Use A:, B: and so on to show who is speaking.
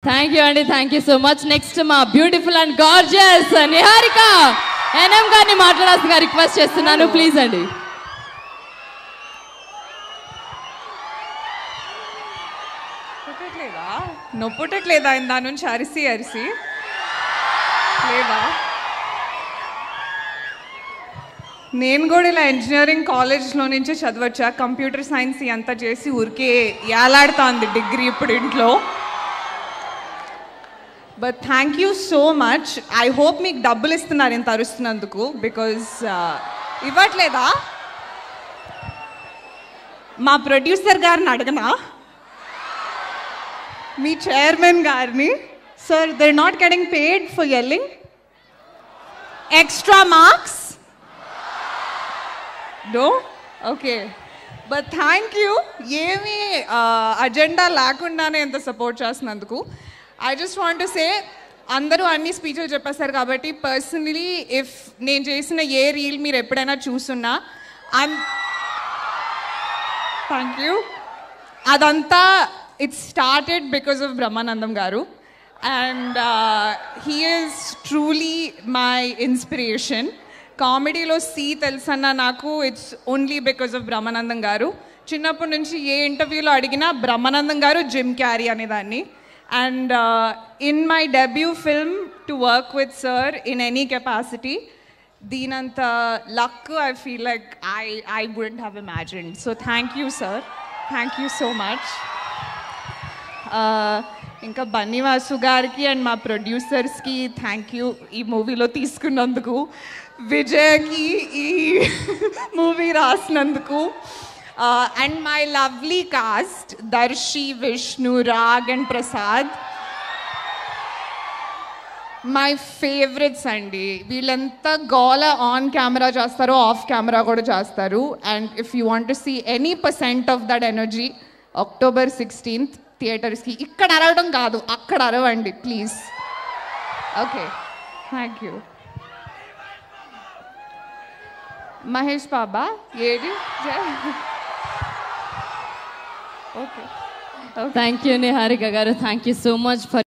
A: Thank you అండి, thank you so much. Next మా beautiful and gorgeous Niharika N M గారిని మాట్లాడాల్సిందిగా రిక్వెస్ట్ చేస్తున్నాను, ప్లీజ్ అండి.
B: నొప్పుటట్లేదా దాని నుంచి అరిసి అరిసి లేదా? నేను కూడా ఇలా ఇంజనీరింగ్ కాలేజ్లో నుంచి చదవచ్చా, కంప్యూటర్ సైన్స్ అంతా చేసి ఊరికే ఏలాడుతోంది డిగ్రీ ఇప్పుడు ఇంట్లో. But thank you so much. I hope మీకు డబ్బులు ఇస్తున్నారు ఇంత అరుస్తున్నందుకు, బికాజ్ ఇవ్వట్లేదా? మా ప్రొడ్యూసర్ గారిని అడగనా, మీ చైర్మన్ గారిని, sir they are not getting paid for yelling, extra marks? No? Okay. But thank you. ఏమీ అజెండా లేకుండానే ఎంత సపోర్ట్ చేస్తున్నందుకు. I just want to say, అందరూ అన్ని స్పీచ్లు చెప్పేస్తారు కాబట్టి పర్సనలీ ఇఫ్ నేను చేసిన ఏ రీల్ మీరు ఎప్పుడైనా చూసున్నా, థ్యాంక్ యూ. అదంతా it started because of Brahmanandam garu. And he is truly my inspiration. కామెడీలో తెలుసన్న నాకు it's only because of Brahmanandam garu. చిన్నప్పటి నుంచి ఏ ఇంటర్వ్యూలో అడిగినా బ్రహ్మానందం గారు, జిమ్ క్యారీ అనేదాన్ని. And in my debut film to work with sir in any capacity, దీనంత luck I feel like I wouldn't have imagined. So thank you sir, thank you so much. ఇంకా బన్నీవాసు గారికి and మా ప్రొడ్యూసర్స్కి thank you ఈ మూవీలో తీసుకున్నందుకు, విజయ్కి ఈ movie రాసినందుకు, and my lovely cast Darshi, Vishnu, Raag and Prasad, my favourites అండి. వీళ్ళంత గోల ఆన్ కెమెరా చేస్తారో ఆఫ్ కెమెరా కూడా చేస్తారు. And if you want to see any % of that energy, October 16th థియేటర్స్కి. ఇక్కడ అరవడం కాదు, అక్కడ అరవండి please. Okay, thank you. Mahesh Baba ఏడి. Okay,
A: thank you Niharika garu, thank you so much for